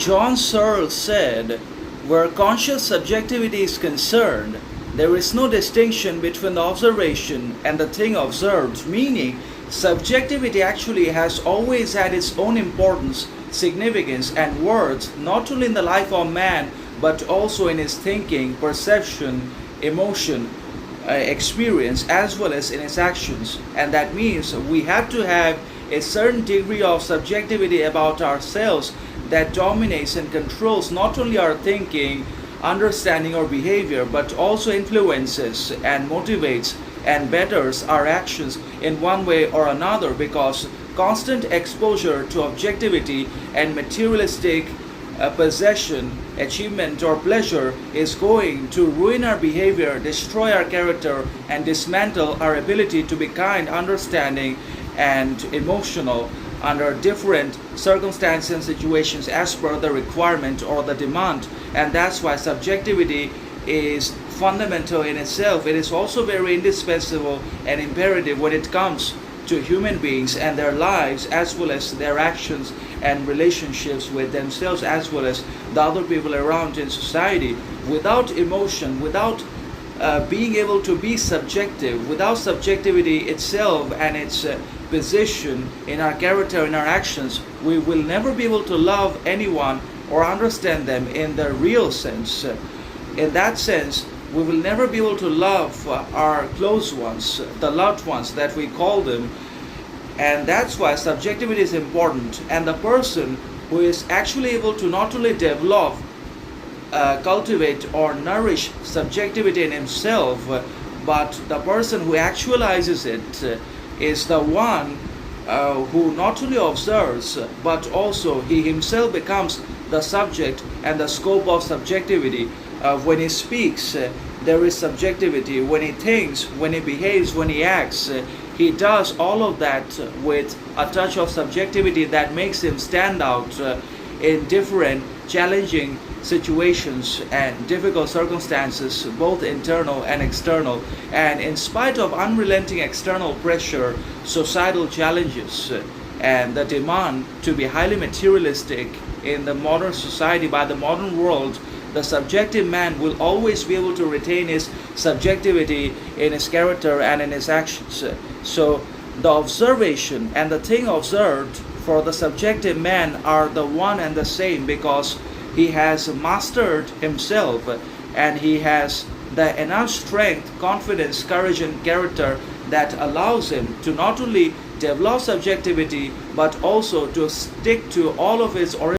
John Searle said, "Where conscious subjectivity is concerned, there is no distinction between the observation and the thing observed," meaning subjectivity actually has always had its own importance, significance, and worth, not only in the life of man, but also in his thinking, perception, emotion, experience, as well as in his actions. And that means we have to have a certain degree of subjectivity about ourselves that dominates and controls not only our thinking, understanding, or behavior, but also influences and motivates and betters our actions in one way or another, because constant exposure to objectivity and materialistic possession, achievement, or pleasure is going to ruin our behavior, destroy our character, and dismantle our ability to be kind, understanding, and emotional under different circumstances and situations as per the requirement or the demand. And that's why subjectivity is fundamental in itself. It is also very indispensable and imperative when it comes to human beings and their lives, as well as their actions and relationships with themselves, as well as the other people around in society. Without emotion, without being able to be subjective, without subjectivity itself and its position in our character, in our actions, we will never be able to love anyone or understand them in the real sense. In that sense, we will never be able to love our close ones, the loved ones that we call them. And that's why subjectivity is important. And the person who is actually able to not only develop, cultivate, or nourish subjectivity in himself, but the person who actualizes it is the one who not only observes, but also he himself becomes the subject and the scope of subjectivity. When he speaks, there is subjectivity. When he thinks, when he behaves, when he acts, he does all of that with a touch of subjectivity that makes him stand out in different challenging situations and difficult circumstances, both internal and external. And in spite of unrelenting external pressure, societal challenges, and the demand to be highly materialistic in the modern society by the modern world, the subjective man will always be able to retain his subjectivity in his character and in his actions. So the observation and the thing observed for the subjective man are the one and the same, because he has mastered himself and he has the enough strength, confidence, courage, and character that allows him to not only develop subjectivity but also to stick to all of his